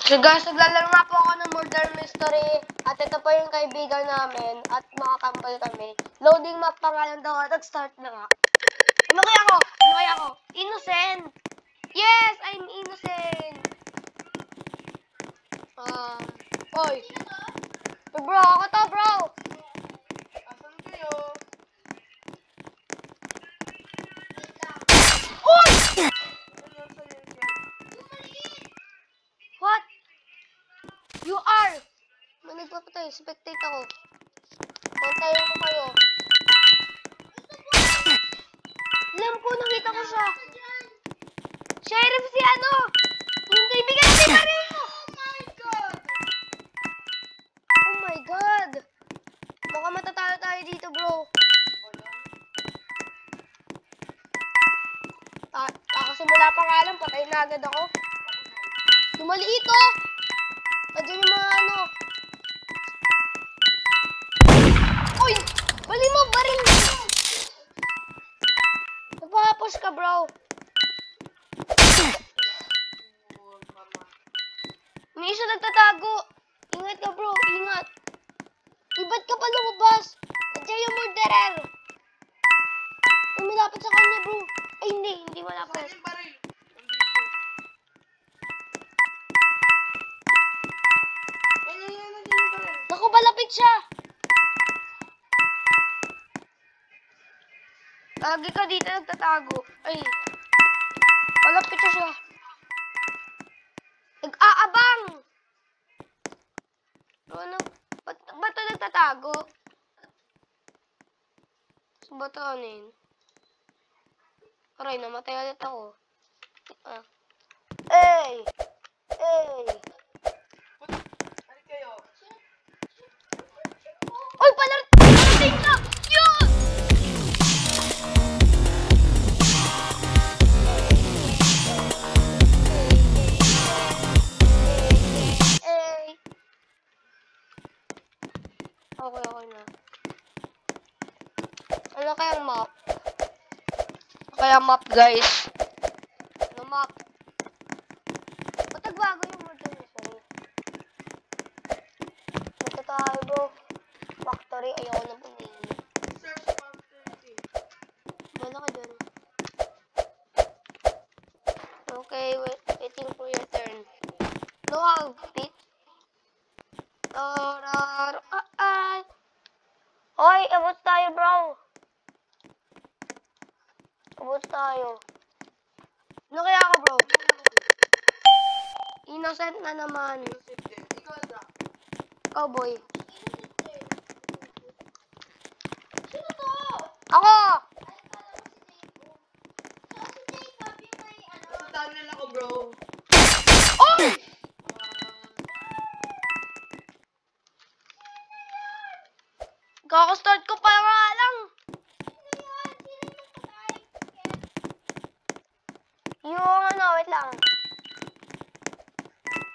So guys, naglalaro nga po ako ng Murder Mystery at ito po yung kaibigan namin at makakambal kami. Loading map pa nga lang daw at start na nga. Ano kaya ako? Innocent! Yes! I'm innocent! Oy! Bro, ako to bro! Asan kayo? Uy! What? You are! May nagpapatay. Spectate ako. Pantayin ko kayo. Alam ko, nakita ko siya. Sheriff si ano? Yung kaibigan natin pareho! Oh my God! Baka matatalo tayo dito, bro. Kakasimula pa nga lang, patay na agad ako. Yung maliit, oh! Nandiyan yung mga ano. Uy! Bali mo, baril! Napapos ka, bro. May isa nagtatago. Ingat ka, bro. Ingat. Ba't ka pa lumabas? Nandiyan yung murderer. Ay, malapit sa kanya, bro. Ay, hindi malapit. Saan yung baril? Naku, malapit siya. Lagi ka dito nagtatago. Ay, malapit siya. Nag-aabang. Ano? Ba't ito nagtatago? So, ba't ito ano yun? Aray, namatay ulit ako. Hey! Ano kayo? Uy, parating ka! Yun! Okay na. Ano kayang map? Guys? Ano map? Ba't nagbago yung Murder Mystery? Ito tayo, bro. Factory, ayoko na pumili. Search factory. Bala ka dyan. Okay, waiting for your turn. No outfit. Hoy, abot tayo, bro. Abot tayo. Ano kaya ako, bro? Innocent na naman. Ikaw na. Cowboy. Sino to? Ako! Nasa tunnel ako, bro. Oy! Kakastart ko pa nga lang. Yung ano, wait lang.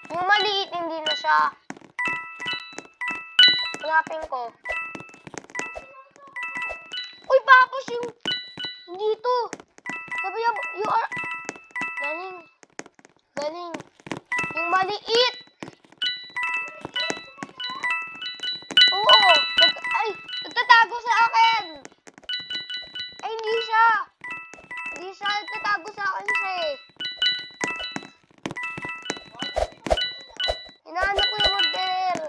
Yung maliit, hindi na siya. Hanapin ko. Uy, tapos yung dito. Sabi niya, you are... Galing. Yung maliit. Oo. Nagtatago sa akin. Ay, hindi siya. Nagtatago sa akin siya eh. Hinahanap ko yung murderer.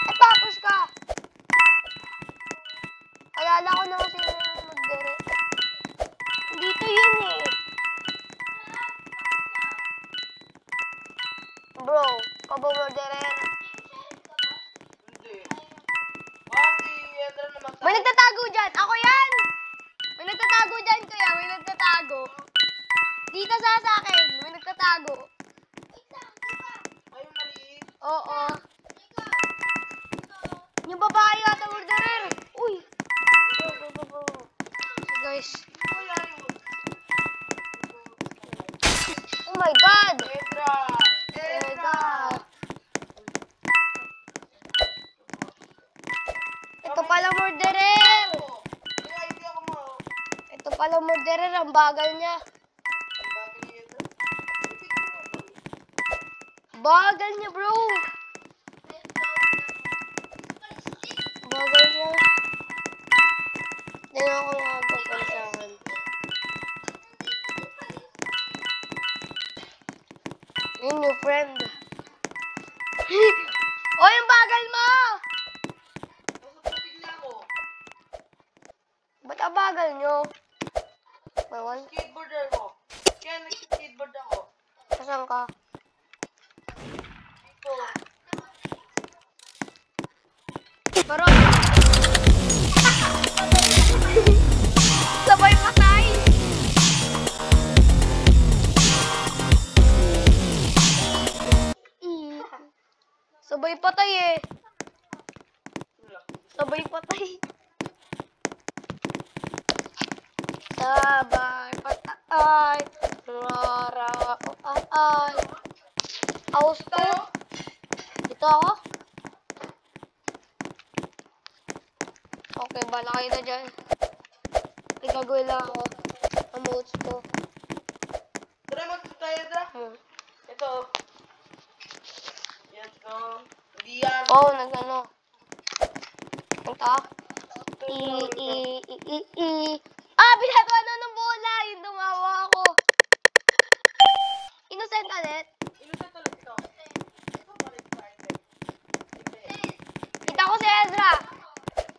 Ay, tapos ka. Alala ko na kung sino yung murderer. Dito yun eh. Bro, ka ba murderer? Hindi. Bakit? Entra naman tayo. May nagtatago dyan. Ako yan. May nagtatago dyan, kuya. May nagtatago. Dito sa akin. May nagtatago. Ay, yung maliit. Oo. Yung babae yata murderer. Uy. Go. So guys. Wala yun. Oh my God. Entra. Ito pala murderer. Kaya hindi ako mo. Ito pala murderer. Ang bagal niya. Ang bagay niya ito. Bagal niya, bro. Bagal niya. Hindi na ako nakapagpansahan. Yun yung friend. Oy, yung bagal mo! Nasa tubig na ako. Ba't ang bagal nyo? Mawan? Skateboarder ko. Kaya nag-skateboard ako. Saan ka? Dito. Baro! Sabay patay! Sabay patay eh. Sabay patay. Sabay patay. Rara ay. Aus to. Dito ako. Okay, bala kayo na dyan. May gagawin lang ako. Emotes ko. Tara, magtutaya na. Ito. Yan ko. Hindi yan. Oh, nag-ano. Punta. Ah, binagawa na ng bola. Yung dumawa ako. Innocent ulit. Inusan talaga ito. Ito balik tayo. Kita ko si Ezra.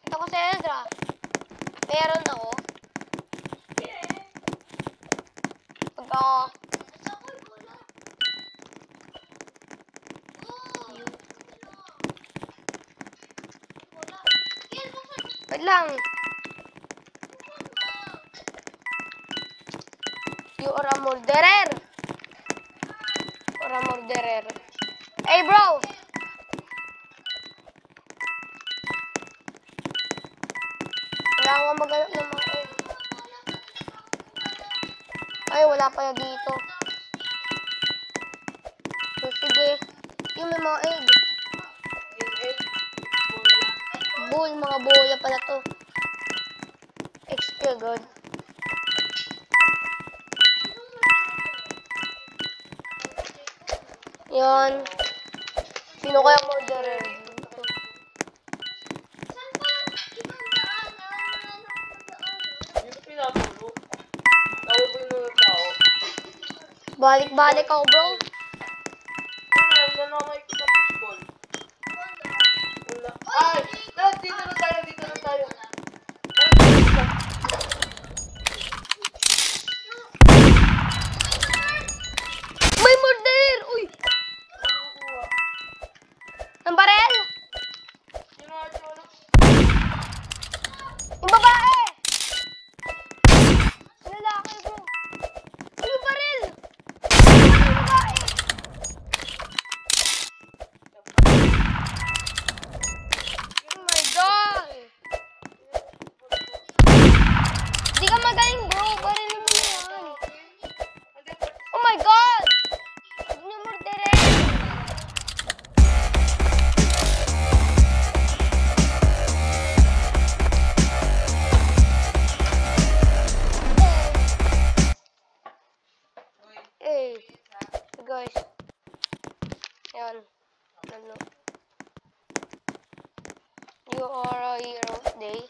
Kita ko si Ezra. Meron ako. Punta ako. Wait lang. You are a murderer. Or a murderer. Hey, bro. Wala akong maganap ng mga egg. Ay, wala pala dito. So, sige. Yung may mga egg. Yung egg. Bola. Bull, mga bola pala to. XP agad. Yan. Sino kaya murderer? Dito pinapulo. Tawag ko yung mga tao. Balik-balik ako, bro. Ano, saan ako makikita baseball? Wala. Ay! Dad, dito na tayo, dito na tayo. May murderer! Uy! Ang barel! Sino nga ito? Yung babae! Yung lalaki, bro. Uy, yung barel! Yung babae! Oh my God! Di ka magaling, bro. Barilin mo na yan. Oh my God! Huwag niyo murderer! Eh, guys. Yan. Ano. You are a hero day.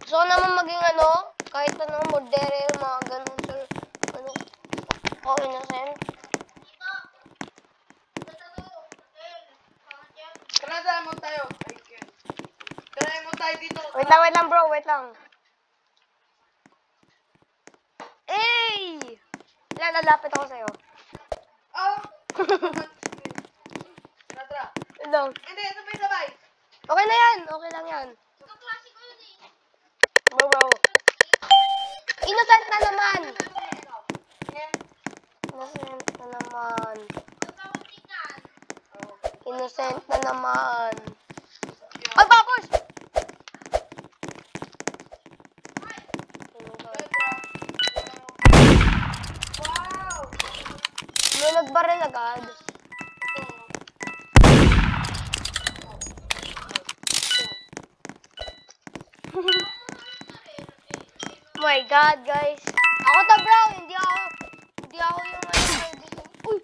Gusto ko naman maging ano, kahit ano, murderer, mga ganun, sir. Ano, oh, innocent. Tara, tara, mo tayo. Tara, mo tayo dito. Wait lang, bro, wait lang. Hey! Ilan, lalapit ako sa'yo. Ah! Tara, tara. Wait lang. Hindi, sabay-sabay. Okay na yan, okay lang yan. Bro. Innocent na naman. Innocent na naman. Innocent na naman. Ay, bakos! Wow! May nagbaril agad. Oh my God, guys. Ako to, bro. Hindi ako yung ano, kaibigan. Uy!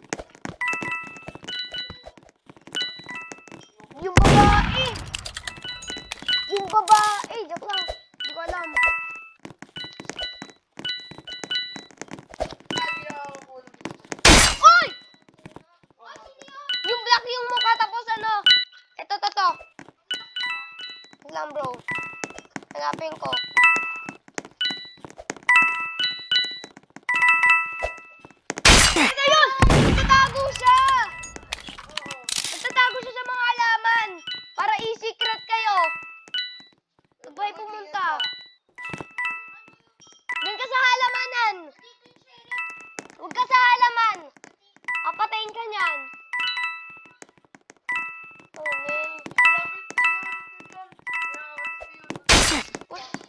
Hanapin ko. Ano yun? Nagtatago siya! Nagtatago siya sa mga halaman. Para i-secret kayo. Saan ba kayo pumunta? Doon ka sa halamanan. Huwag ka sa halaman. Papatayin ka niyan. Oh, man.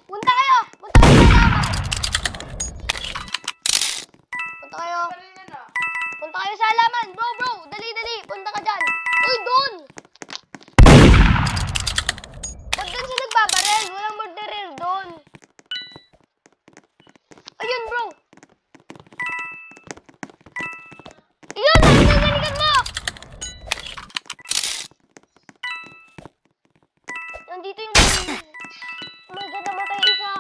Punta kayo! Punta kayo sa halaman! Punta kayo! Punta kayo sa halaman! Bro, bro! Dali, dali! Punta ka dyan! Uy, doon! Ba't doon siya nagbabaril? Walang murderer doon! Ayun, bro! Ayun! Ayun! Nalikan mo! Nandito yung... Oh my God, namatay isa!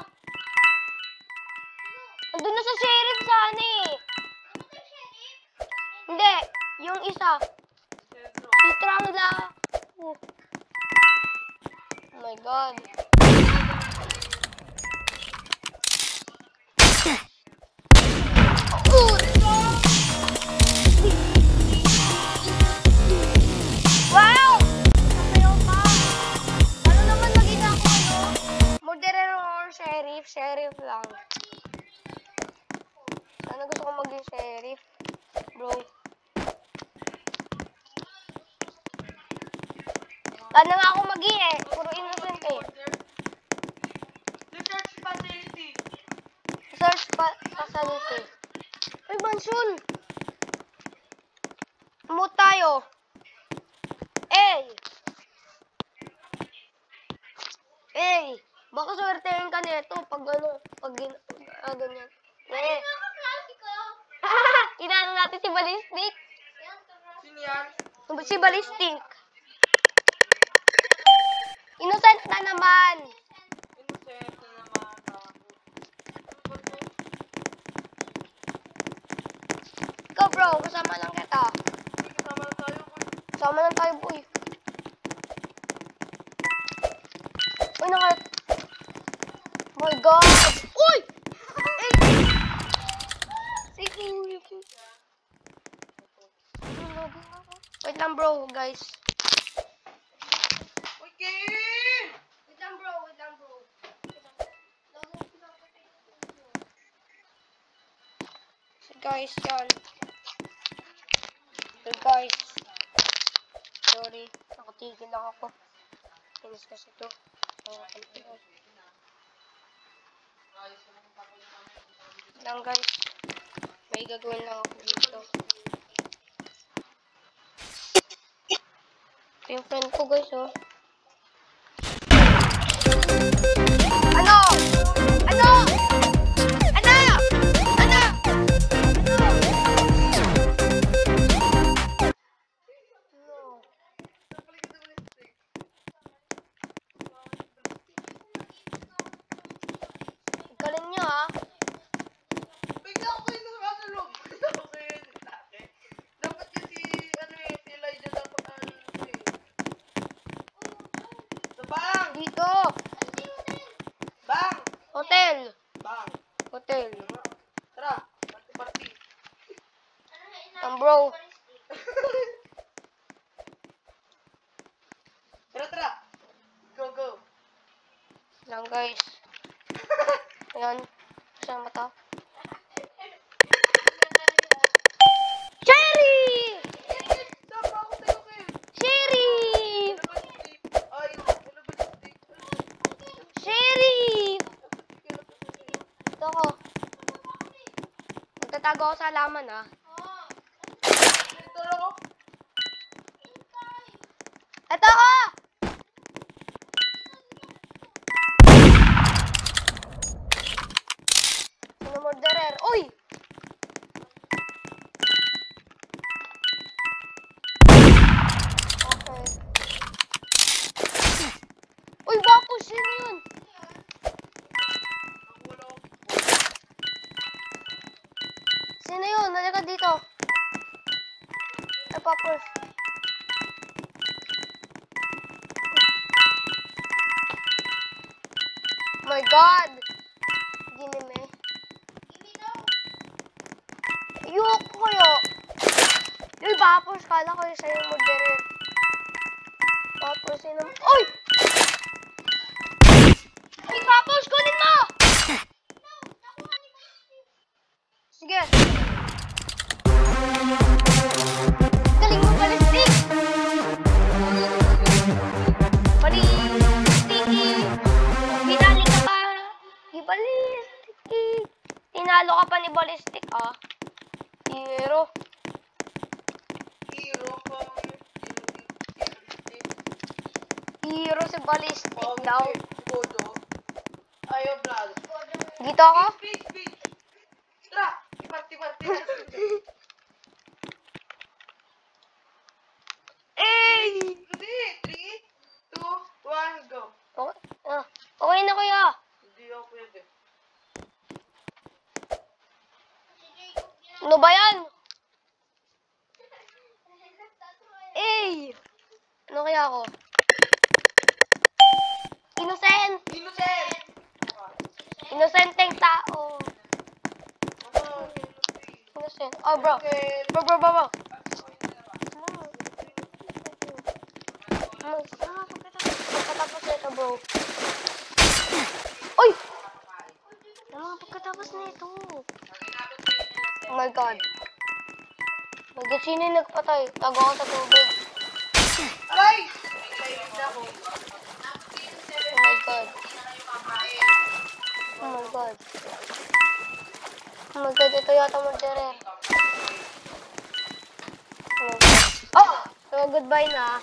Nandun na sa sheriff sana eh! Hindi! Yung isa! Si Trangla! Oh my God! Wow! Sasayaw pa! Ano naman maging ako, ano? Murderer or sheriff? Sheriff lang. Sana gusto ko maging sheriff. Bro. Sana nga ako maging eh. Puro innocent eh. Research facility. Search facility. Uy, Mansun! Move tayo. Hey! Hey! Baka swertein ka nito pag ano, pag ganyan. Eh. Kinano natin si Ballistic. Sino yan? Si Ballistic. Innocent na naman. Innocent na naman ako. Ikaw bro, kasama lang kita. Kasama na tayo. Kasama lang tayo boy. Uy, oh my God! Uy! Wait lang bro, guys. Okay! Wait lang bro, wait lang bro. So guys, yan. So guys. Sorry, nakatigil lang ako. Inis kasi ito. Lang guys. May gagawin lang ako dito. Ito yung friend ko guys oh. Ano? Ano? Ano? Ano? Galing niya ah. Bigla ako kayo nakakalog. Bigla ako kayo nagtake. Dapat kasi, ano eh, si Elijah dapat ano eh. Sa bang! Dito. Bang! Hotel. Bang! Hotel. Tara, party-party. Bro. Tara, tara. Go, go. Lang guys. Ayan. Sama to. Cherry! Saan ba ako tayo kayo? Cherry! Ay, ano ba yung stick? Cherry! Ito ko. Magtatago ako sa halaman ah. Dito lang ako. Ito ko! Sino murderer? Uy! Okay. Uy, bapo! Sino yun? Wala ako. Sino yun? Nalika dito. Ay, Poppers. My God! Ginime. Ayoko kayo. Uy, Vapors, kala ko yung sa'yo murderer. Vapors, yun ang... Uy! Uy, Vapors, kunin mo! Sige. Galing mo, Ballistic! Ballistic! Binali ka pa! Ballistic! Tinalo ka pa ni Ballistic, ah. Hero. Hero ko. Hero si Ballistic daw. Bodo. Ayaw, brad. Dito ako? Speed. Tara, iparti-parti. Eh! Hindi, 3, 2, 1, go. Okay na, kuya. Hindi ako pwede. Ano ba yan? Eh! Ano kaya ako? Innocent! Innocent! Innocenteng tao. Innocent. Oh, bro. Bro. Pagkatapos nito, bro. Uy! Ano pagkatapos nito? Oh my God. Sino yung nagpatay? Tago ako sa tubig. Aray! Excited na ako. Oh my God. Oh my God. Oh my God, ito yata murderer. Oh! So, goodbye na.